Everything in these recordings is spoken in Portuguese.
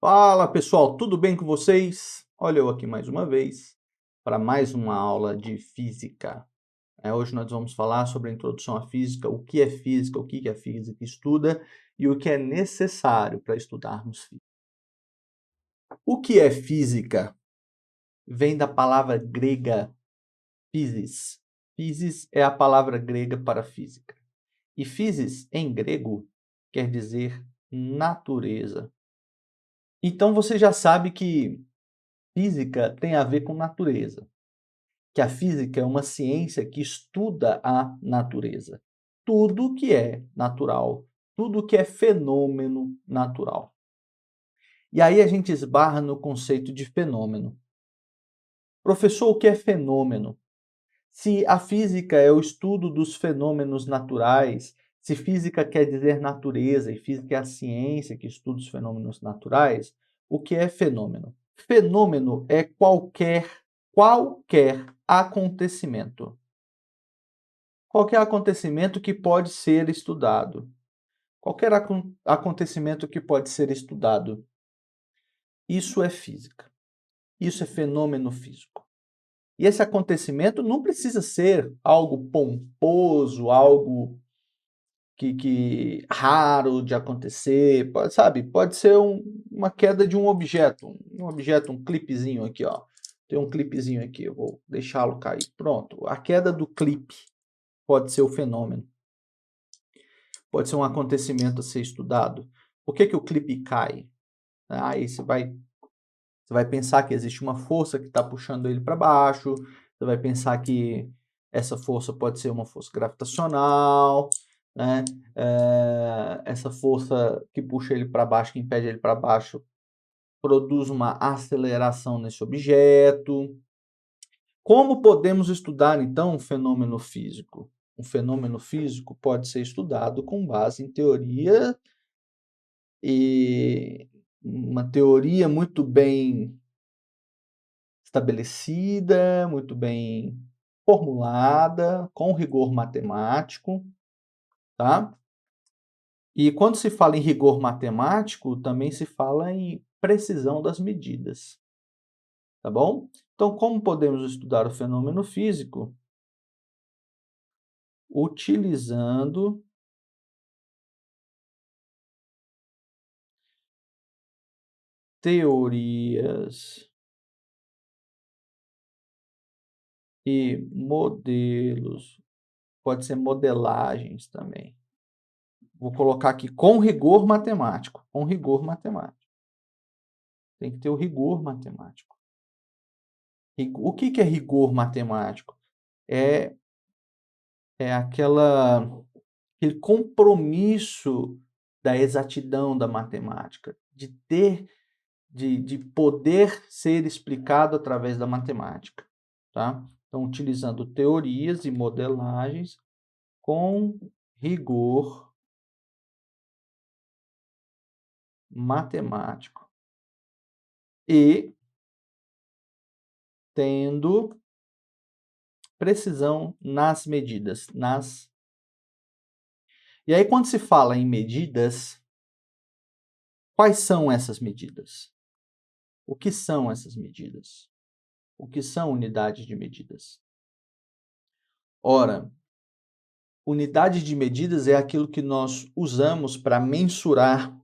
Fala pessoal, tudo bem com vocês? Olha eu aqui mais uma vez para mais uma aula de física. Hoje nós vamos falar sobre a introdução à física, o que é física, o que a física estuda e o que é necessário para estudarmos física. O que é física? Vem da palavra grega physis. Physis é a palavra grega para física. E physis, em grego, quer dizer natureza. Então você já sabe que física tem a ver com natureza, que a física é uma ciência que estuda a natureza. Tudo que é natural, tudo que é fenômeno natural. E aí a gente esbarra no conceito de fenômeno. Professor, o que é fenômeno? Se a física é o estudo dos fenômenos naturais, se física quer dizer natureza e física é a ciência que estuda os fenômenos naturais, o que é fenômeno? Fenômeno é qualquer acontecimento. Qualquer acontecimento que pode ser estudado. Qualquer acontecimento que pode ser estudado. Isso é física. Isso é fenômeno físico. E esse acontecimento não precisa ser algo pomposo, algo raro de acontecer, pode ser uma queda de um objeto, um clipezinho aqui, ó. Tem um clipezinho aqui, eu vou deixá-lo cair. Pronto, a queda do clipe pode ser o fenômeno. Pode ser um acontecimento a ser estudado. Por que o clipe cai? Aí você vai pensar que existe uma força que está puxando ele para baixo, você vai pensar que essa força pode ser uma força gravitacional, né? Essa força que puxa ele para baixo, que impede ele para baixo, produz uma aceleração nesse objeto. Como podemos estudar, então, um fenômeno físico? Um fenômeno físico pode ser estudado com base em teoria e uma teoria muito bem estabelecida, muito bem formulada, com rigor matemático, tá? E quando se fala em rigor matemático, também se fala em precisão das medidas, tá bom? Então, como podemos estudar o fenômeno físico? Utilizando teorias e modelos, pode ser modelagens também. Vou colocar aqui com rigor matemático, com rigor matemático. Tem que ter o rigor matemático. O que é rigor matemático? É aquele compromisso da exatidão da matemática, de poder ser explicado através da matemática, tá? Então, utilizando teorias e modelagens com rigor matemático e tendo precisão nas medidas, E aí, quando se fala em medidas, quais são essas medidas? O que são essas medidas? O que são unidades de medidas? Ora, unidade de medidas é aquilo que nós usamos para mensurar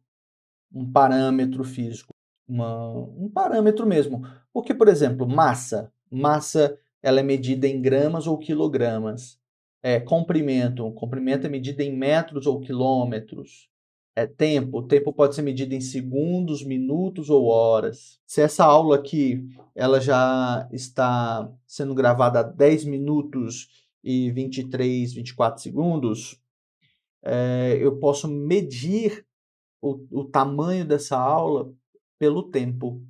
um parâmetro físico, um parâmetro mesmo. Porque, por exemplo, massa ela é medida em gramas ou quilogramas. Comprimento é medido em metros ou quilômetros. O tempo pode ser medido em segundos, minutos ou horas. Se essa aula aqui ela já está sendo gravada há 10 minutos e 24 segundos, eu posso medir o tamanho dessa aula pelo tempo,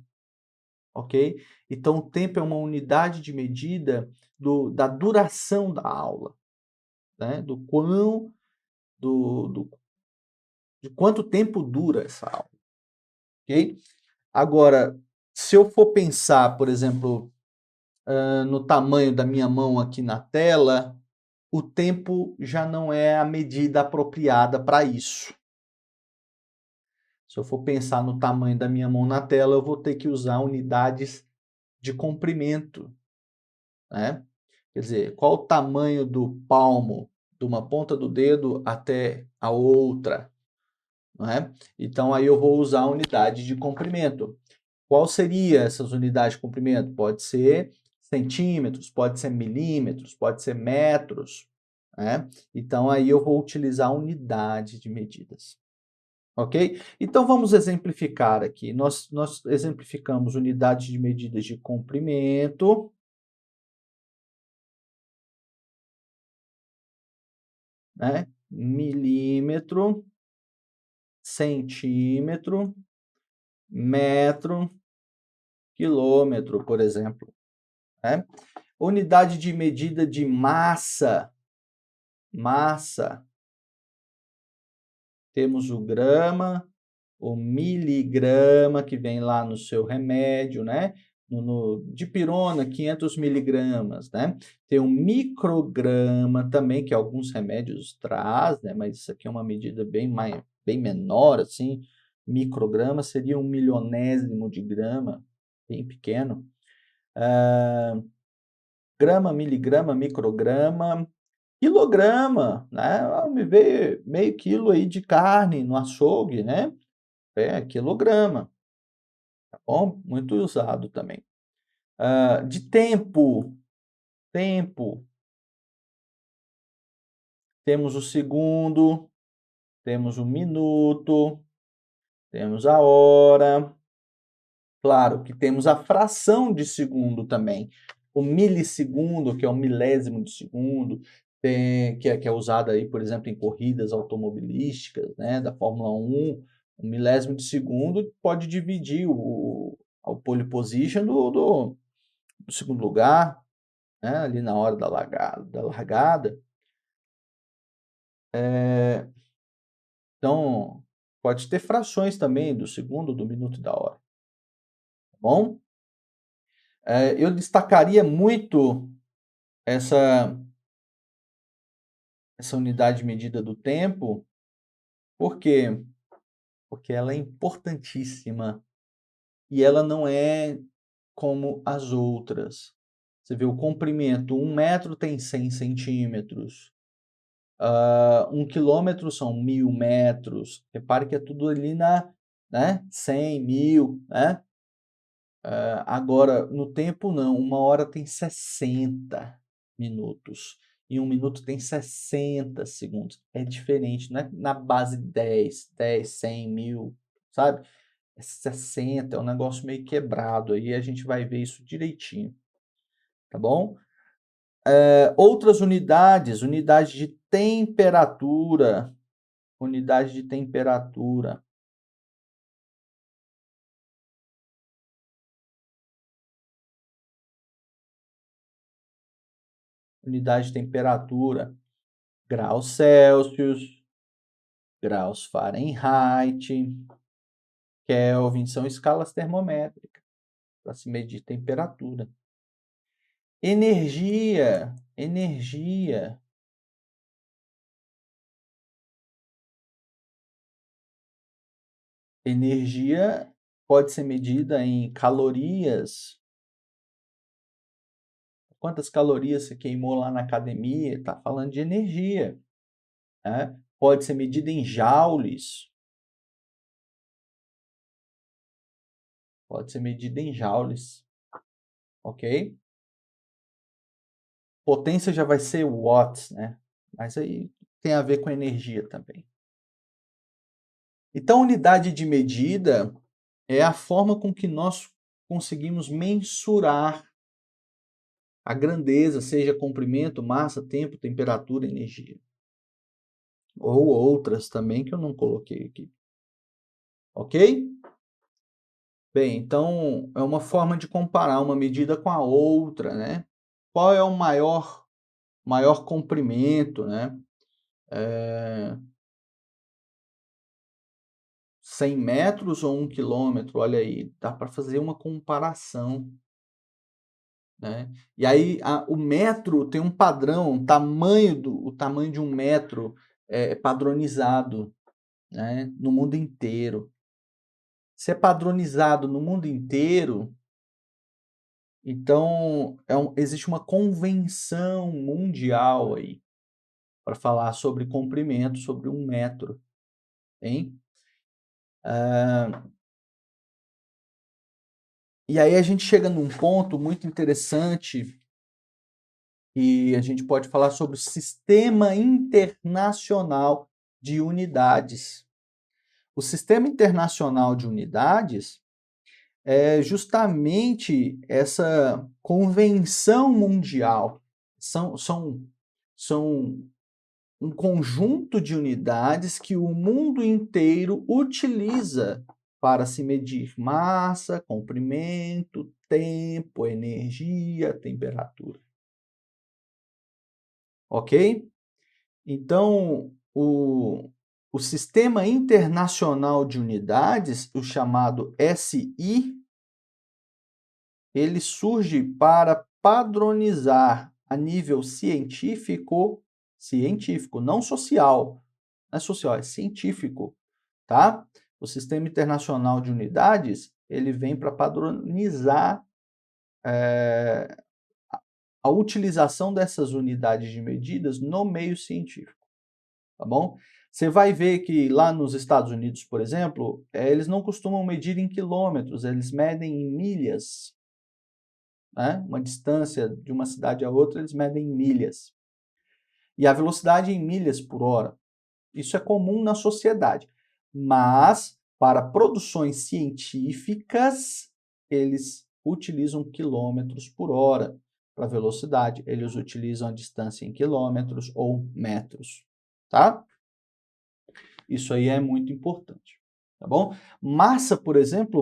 ok? Então, o tempo é uma unidade de medida da duração da aula, né? De quanto tempo dura essa aula, ok? Agora, se eu for pensar, por exemplo, no tamanho da minha mão aqui na tela, o tempo já não é a medida apropriada para isso. Se eu for pensar no tamanho da minha mão na tela, eu vou ter que usar unidades de comprimento, né? Quer dizer, qual o tamanho do palmo, de uma ponta do dedo até a outra, não é? Então, aí eu vou usar a unidade de comprimento. Qual seria essas unidades de comprimento? Pode ser centímetros, pode ser milímetros, pode ser metros, né? Então, aí eu vou utilizar a unidade de medidas. Ok? Então, vamos exemplificar aqui. Nós exemplificamos unidades de medidas de comprimento, né? Milímetro, centímetro, metro, quilômetro, por exemplo, né? Unidade de medida de massa, temos o grama, o miligrama, que vem lá no seu remédio, né? Dipirona, 500 miligramas, né? Tem o micrograma também, que alguns remédios traz, né? Mas isso aqui é uma medida bem menor, assim. Micrograma seria 1 milionésimo de grama, bem pequeno. Grama, miligrama, micrograma, quilograma, né? Me veio meio quilo aí de carne no açougue, né? Quilograma, tá bom? Muito usado também. De tempo, temos o segundo, temos o minuto, temos a hora. Claro que temos a fração de segundo também. O milissegundo, que é o milésimo de segundo, que é usado aí, por exemplo, em corridas automobilísticas, né, da Fórmula 1. O milésimo de segundo pode dividir o pole position do segundo lugar, né, ali na hora da largada. Então, pode ter frações também do segundo, do minuto e da hora. Tá bom? Eu destacaria muito essa unidade de medida do tempo. Por quê? Porque ela é importantíssima e ela não é como as outras. Você vê o comprimento, 1 metro tem 100 centímetros, 1 quilômetro são 1000 metros. Repare que é tudo ali né, 100, 1000, né? Agora, no tempo não, 1 hora tem 60 minutos e 1 minuto tem 60 segundos. É diferente, não é na base 10, 100, 1000, sabe? É 60, é um negócio meio quebrado, aí a gente vai ver isso direitinho, tá bom? Outras unidades, unidade de temperatura. Unidade de temperatura, graus Celsius, graus Fahrenheit, Kelvin, são escalas termométricas para se medir temperatura. Energia. Energia pode ser medida em calorias. Quantas calorias você queimou lá na academia? Está falando de energia, né? Pode ser medida em joules. Pode ser medida em joules, ok? Potência já vai ser watts, né? Mas aí tem a ver com energia também. Então, unidade de medida é a forma com que nós conseguimos mensurar a grandeza, seja comprimento, massa, tempo, temperatura, energia. Ou outras também que eu não coloquei aqui. Ok? Bem, então é uma forma de comparar uma medida com a outra, né? Qual é o maior comprimento, né? 100 metros ou 1 quilômetro? Olha aí, dá para fazer uma comparação, né? E aí o metro tem um padrão, o tamanho de 1 metro é padronizado, né? No mundo inteiro. se é padronizado no mundo inteiro, então existe uma convenção mundial aí para falar sobre comprimento, sobre 1 metro, hein? E aí a gente chega num ponto muito interessante e a gente pode falar sobre o Sistema Internacional de Unidades. O Sistema Internacional de Unidades é justamente essa convenção mundial. São um conjunto de unidades que o mundo inteiro utiliza para se medir massa, comprimento, tempo, energia, temperatura. Ok? Então, o Sistema Internacional de Unidades, o chamado SI, ele surge para padronizar a nível científico, não social, não é social, é científico, tá? O Sistema Internacional de Unidades, ele vem para padronizar a utilização dessas unidades de medidas no meio científico, tá bom? Você vai ver que lá nos Estados Unidos, por exemplo, eles não costumam medir em quilômetros, eles medem em milhas, né? Uma distância de uma cidade a outra, eles medem em milhas. E a velocidade em milhas por hora. Isso é comum na sociedade. Mas, para produções científicas, eles utilizam quilômetros por hora. Para velocidade, eles utilizam a distância em quilômetros ou metros. Tá? Isso aí é muito importante. Tá bom? Massa, por exemplo,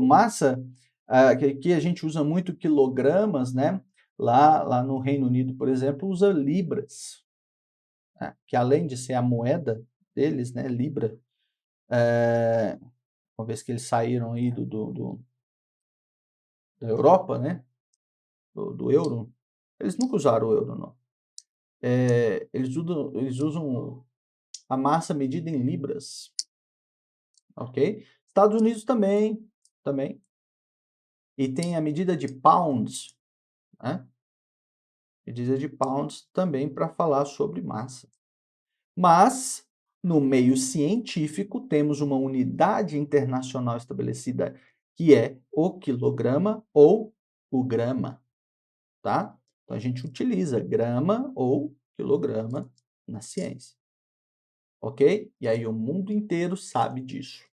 que aqui a gente usa muito quilogramas, né? Lá no Reino Unido, por exemplo, usa libras, né? Que além de ser a moeda deles, né? Libra, uma vez que eles saíram aí da Europa, né? Do euro, eles nunca usaram o euro, não. Eles usam a massa medida em libras, ok? Estados Unidos também. E tem a medida de pounds, né? Medida de pounds também para falar sobre massa. Mas, no meio científico, temos uma unidade internacional estabelecida que é o quilograma ou o grama, tá? Então, a gente utiliza grama ou quilograma na ciência, ok? E aí o mundo inteiro sabe disso.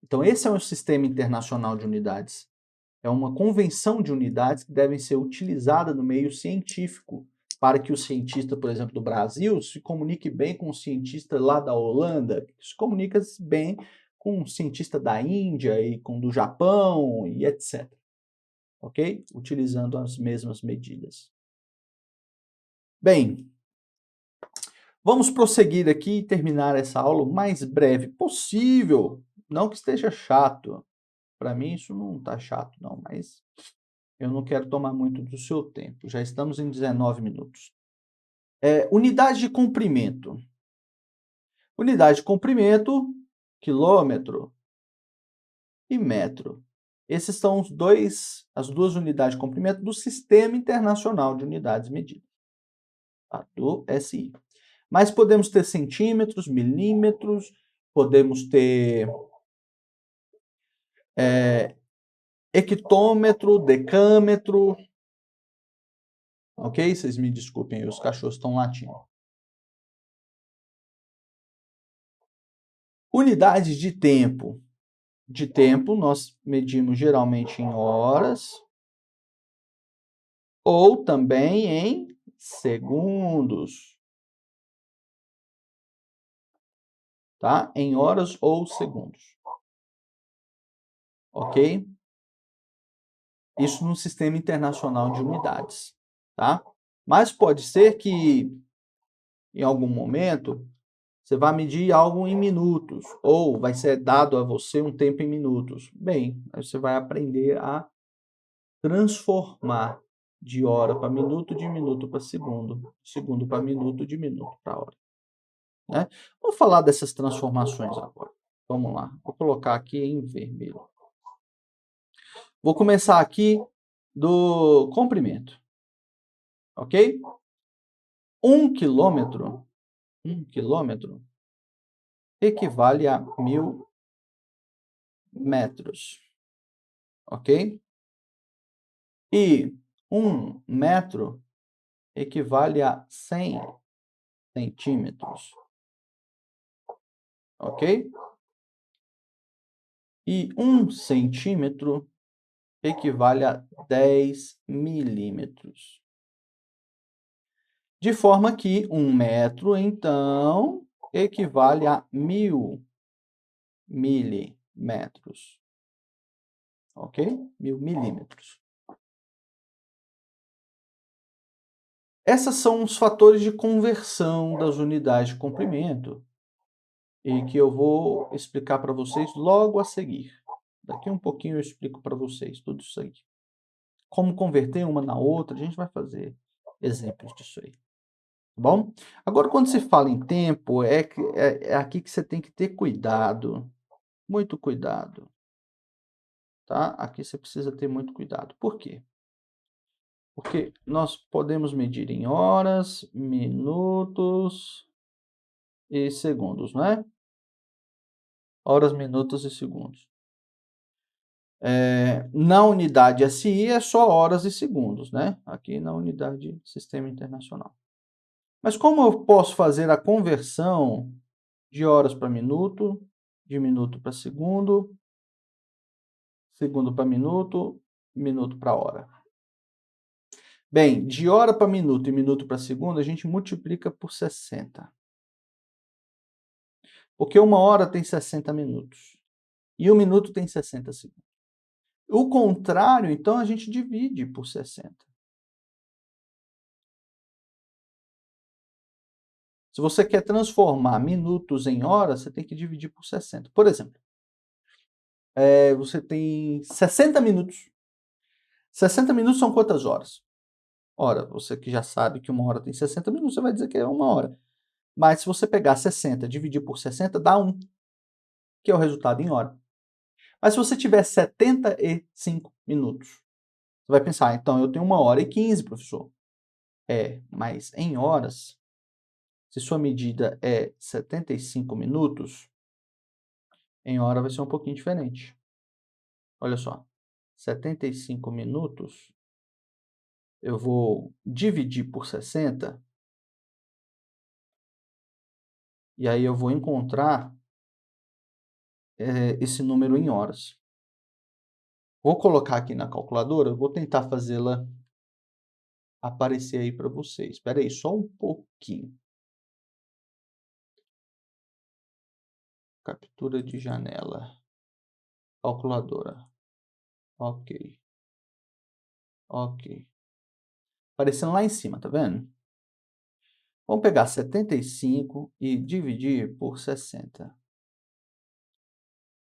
Então, esse é um sistema internacional de unidades. É uma convenção de unidades que devem ser utilizadas no meio científico, para que o cientista, por exemplo, do Brasil, se comunique bem com o cientista lá da Holanda, que se comunica bem com o cientista da Índia e com o do Japão e etc. Ok? Utilizando as mesmas medidas. Bem, vamos prosseguir aqui e terminar essa aula o mais breve possível. Não que esteja chato. Para mim isso não está chato, não, mas eu não quero tomar muito do seu tempo. Já estamos em 19 minutos. Unidade de comprimento. Unidade de comprimento, quilômetro e metro. Esses são as duas unidades de comprimento do Sistema Internacional de Unidades Medidas, tá? Do SI. Mas podemos ter centímetros, milímetros, podemos ter hectômetro, decâmetro. Ok? Vocês me desculpem, os cachorros estão latindo. Unidades de tempo. De tempo, nós medimos geralmente em horas ou também em segundos, tá? Em horas ou segundos, ok? Isso no Sistema Internacional de Unidades, tá? Mas pode ser que, em algum momento, você vai medir algo em minutos, ou vai ser dado a você um tempo em minutos. Bem, aí você vai aprender a transformar de hora para minuto, de minuto para segundo, segundo para minuto, de minuto para hora, né? Vamos falar dessas transformações agora. Vamos lá. Vou colocar aqui em vermelho. Vou começar aqui do comprimento, ok? 1 quilômetro equivale a 1000 metros, ok? E 1 metro equivale a 100 centímetros, ok? E 1 centímetro equivale a 10 milímetros. De forma que 1 metro, então, equivale a 1000 milímetros. Ok? 1000 milímetros. Esses são os fatores de conversão das unidades de comprimento e que eu vou explicar para vocês logo a seguir. Daqui um pouquinho eu explico para vocês tudo isso aí. Como converter uma na outra, a gente vai fazer exemplos disso aí. Tá bom? Agora, quando se fala em tempo, é aqui que você tem que ter cuidado. Muito cuidado. Tá? Aqui você precisa ter muito cuidado. Por quê? Porque nós podemos medir em horas, minutos e segundos, não é? Horas, minutos e segundos. Na unidade SI é só horas e segundos, né? Aqui na unidade Sistema Internacional. Mas como eu posso fazer a conversão de horas para minuto, de minuto para segundo, segundo para minuto, minuto para hora? Bem, de hora para minuto e minuto para segundo, a gente multiplica por 60. Porque 1 hora tem 60 minutos. E 1 minuto tem 60 segundos. O contrário, então, a gente divide por 60. Se você quer transformar minutos em horas, você tem que dividir por 60. Por exemplo, você tem 60 minutos. 60 minutos são quantas horas? Ora, você que já sabe que 1 hora tem 60 minutos, você vai dizer que é 1 hora. Mas se você pegar 60 e dividir por 60, dá 1, que é o resultado em hora. Mas se você tiver 75 minutos, você vai pensar, então eu tenho 1 hora e 15, professor. Mas em horas, se sua medida é 75 minutos, em hora vai ser um pouquinho diferente. Olha só, 75 minutos, eu vou dividir por 60, e aí eu vou encontrar esse número em horas. Vou colocar aqui na calculadora, vou tentar fazê-la aparecer aí para vocês. Espera aí, só um pouquinho. Captura de janela. Calculadora. Ok. Ok. Aparecendo lá em cima, tá vendo? Vamos pegar 75 e dividir por 60.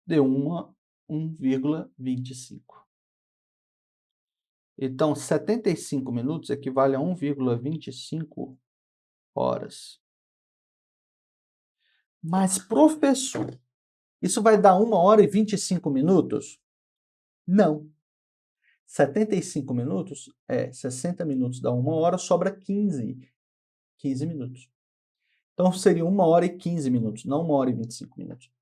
Deu 1,25. Então, 75 minutos equivale a 1,25 horas. Mas, professor, isso vai dar 1 hora e 25 minutos? Não. 75 minutos 60 minutos dá 1 hora, sobra 15 minutos. Então seria 1 hora e 15 minutos, não 1 hora e 25 minutos.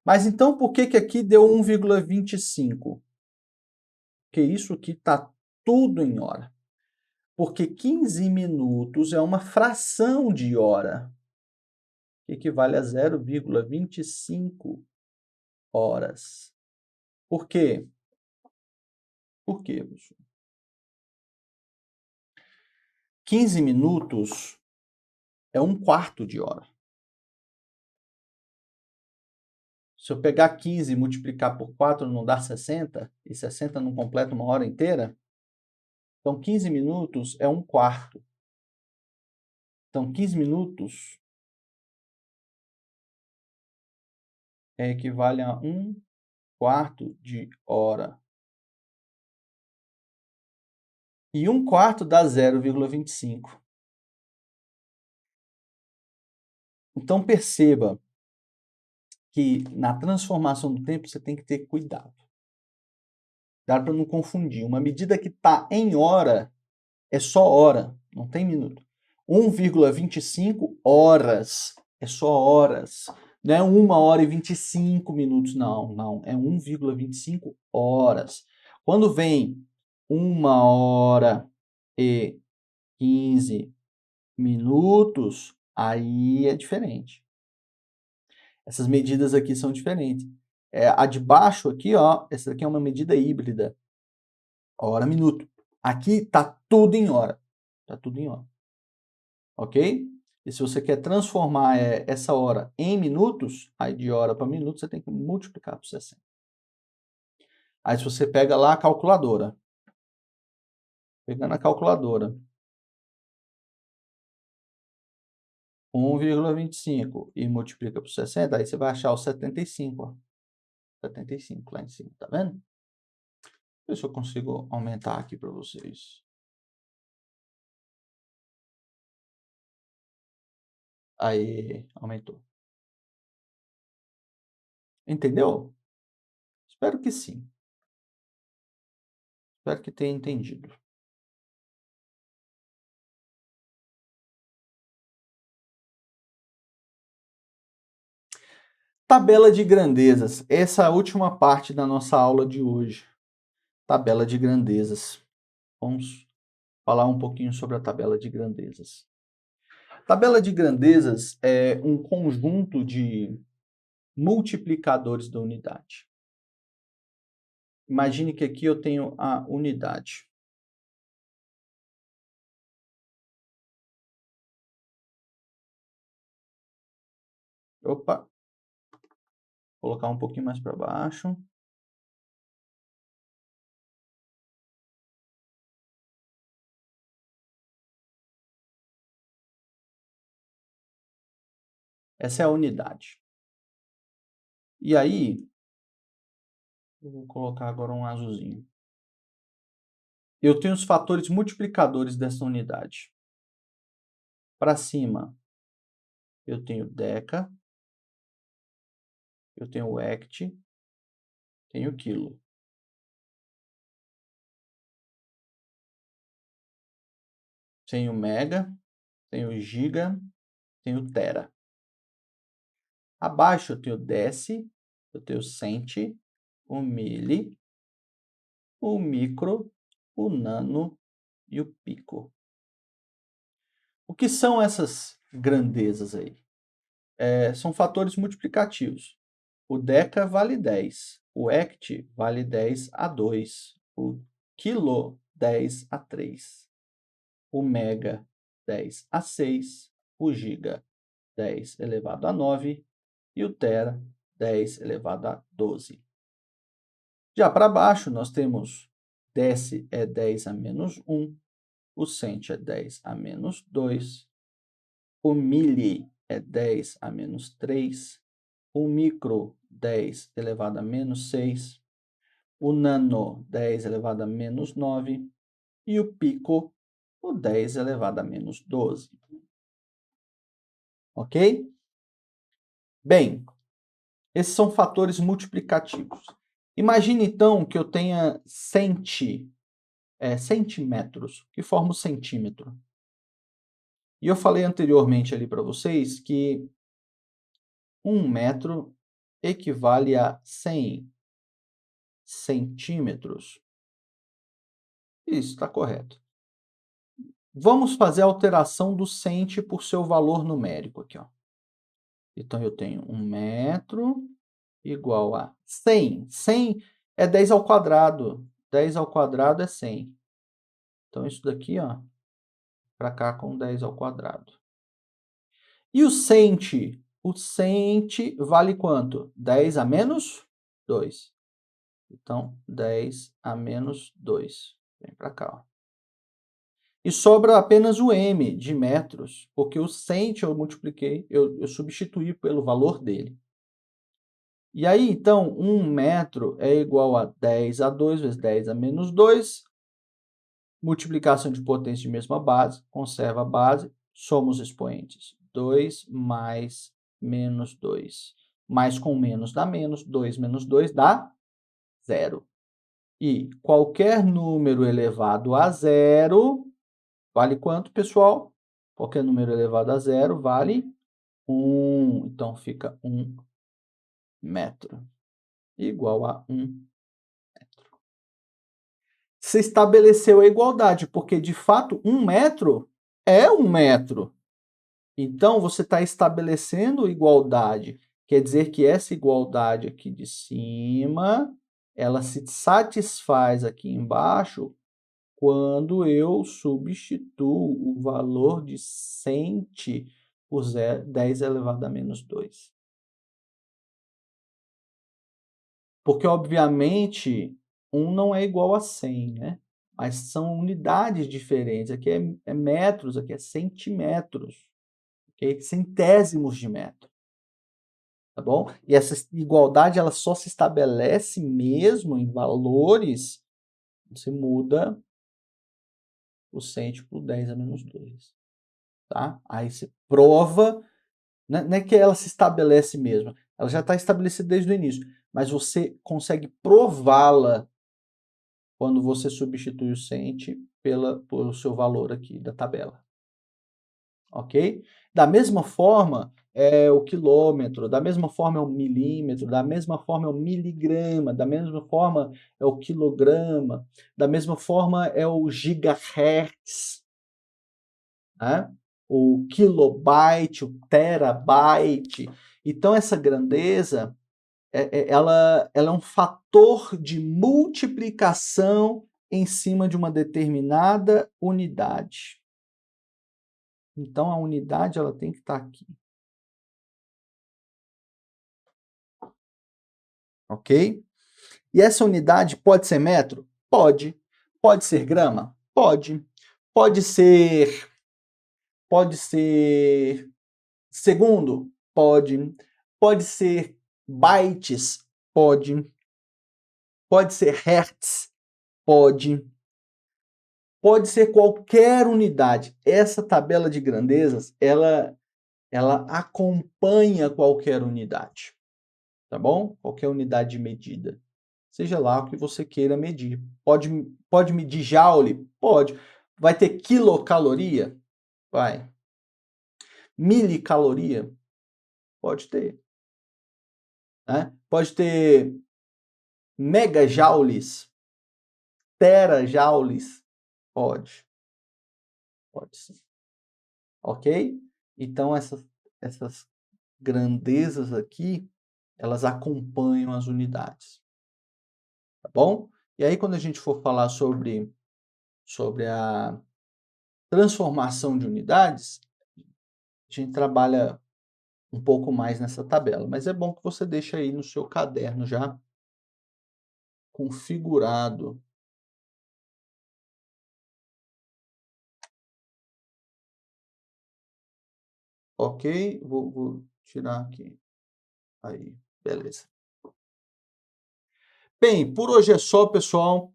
Mas então por que aqui deu 1,25? Porque isso aqui está tudo em hora. Porque 15 minutos é uma fração de hora, que equivale a 0,25 horas. Por quê? Por quê, professor? 15 minutos é 1/4 de hora. Se eu pegar 15 e multiplicar por 4 não dá 60, e 60 não completa 1 hora inteira, então 15 minutos é 1/4. Então 15 minutos equivale a 1/4 de hora. E 1/4 dá 0,25. Então perceba que na transformação do tempo você tem que ter cuidado. Dá para não confundir. Uma medida que está em hora é só hora, não tem minuto. 1,25 horas é só horas. Não é 1 hora e 25 minutos, não. É 1,25 horas. Quando vem 1 hora e 15 minutos, aí é diferente. Essas medidas aqui são diferentes. A de baixo aqui, ó, essa aqui é uma medida híbrida. Hora, minuto. Aqui tá tudo em hora. Tá tudo em hora. Ok? E se você quer transformar essa hora em minutos, aí de hora para minuto você tem que multiplicar por 60. Aí se você pega lá a calculadora, pegando a calculadora, 1,25 e multiplica por 60, aí você vai achar o 75, ó. 75 lá em cima, tá vendo? Deixa eu ver se eu consigo aumentar aqui para vocês. Aí, aumentou. Entendeu? Espero que sim. Espero que tenha entendido. Tabela de grandezas. Essa é a última parte da nossa aula de hoje. Tabela de grandezas. Vamos falar um pouquinho sobre a tabela de grandezas. Tabela de grandezas é um conjunto de multiplicadores da unidade. Imagine que aqui eu tenho a unidade. Opa, vou colocar um pouquinho mais para baixo. Essa é a unidade. E aí, eu vou colocar agora um azulzinho. Eu tenho os fatores multiplicadores dessa unidade. Para cima, eu tenho deca, eu tenho hect, tenho quilo. Tenho mega, tenho giga, tenho tera. Abaixo eu tenho deci, eu tenho cent, o mili, o micro, o nano e o pico. O que são essas grandezas aí? São fatores multiplicativos. O deca vale 10, o hect vale 10 a 2, o quilo 10 a 3, o mega 10 a 6, o giga 10 elevado a 9 e o tera 10 elevado a 12. Já para baixo nós temos deci é 10 a menos 1, o cent é 10 a menos 2, o mili é 10 a menos 3, o micro 10 elevado a menos 6, o nano 10 elevado a menos 9 e o pico o 10 elevado a menos 12. Ok? Bem, esses são fatores multiplicativos. Imagine então que eu tenha centímetros, que forma o centímetro. E eu falei anteriormente ali para vocês que 1 metro equivale a 100 centímetros. Isso, está correto. Vamos fazer a alteração do cent por seu valor numérico aqui, ó. Então, eu tenho 1 metro igual a 100. 100 é 10 ao quadrado. 10 ao quadrado é 100. Então, isso daqui, ó, para cá com 10 ao quadrado. E o cent? O cent vale quanto? 10 a menos 2. Então, 10 a menos 2. Vem para cá, ó. E sobra apenas o m de metros, porque o cent eu multipliquei, eu substituí pelo valor dele. E aí, então, 1 metro é igual a 10 a 2 vezes 10 a menos 2. Multiplicação de potência de mesma base, conserva a base, soma os expoentes. 2 mais menos 2. Mais com menos dá menos, 2 menos 2 dá 0. E qualquer número elevado a zero vale quanto, pessoal? Qualquer número elevado a zero vale 1. Então, fica 1 metro igual a 1. Você estabeleceu a igualdade, porque, de fato, 1 metro é 1 metro. Então, você está estabelecendo igualdade. Quer dizer que essa igualdade aqui de cima, ela se satisfaz aqui embaixo quando eu substituo o valor de centi por 10 elevado a menos 2. Porque, obviamente, 1 não é igual a 100, né? Mas são unidades diferentes. Aqui é metros, aqui é centímetros. Okay? Centésimos de metro. Tá bom? E essa igualdade ela só se estabelece mesmo em valores. Você muda o cento por 10 a menos 2. Tá? Aí você prova. Não é que ela se estabelece mesmo. Ela já está estabelecida desde o início. Mas você consegue prová-la quando você substitui o cento pelo seu valor aqui da tabela. Ok? Da mesma forma é o quilômetro, da mesma forma é o milímetro, da mesma forma é o miligrama, da mesma forma é o quilograma, da mesma forma é o gigahertz, né? O kilobyte, o terabyte. Então essa grandeza ela é um fator de multiplicação em cima de uma determinada unidade. Então a unidade ela tem que estar aqui. Ok? E essa unidade pode ser metro? Pode. Pode ser grama? Pode. Pode ser segundo? Pode. Pode ser bytes? Pode. Pode ser hertz? Pode. Pode ser qualquer unidade. Essa tabela de grandezas, ela acompanha qualquer unidade. Tá bom? Qualquer unidade de medida. Seja lá o que você queira medir. Pode medir joule? Pode. Vai ter quilocaloria? Vai. Milicaloria? Pode ter. Né? Pode ter megajoules? Terajoules? Pode. Pode sim. Ok? Então, essas grandezas aqui, elas acompanham as unidades. Tá bom? E aí, quando a gente for falar sobre a transformação de unidades, a gente trabalha um pouco mais nessa tabela. Mas é bom que você deixe aí no seu caderno já configurado. Ok? Vou tirar aqui. Aí, beleza. Bem, por hoje é só, pessoal.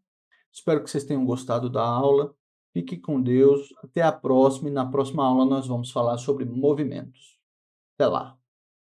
Espero que vocês tenham gostado da aula. Fique com Deus. Até a próxima. E na próxima aula nós vamos falar sobre movimentos. Até lá.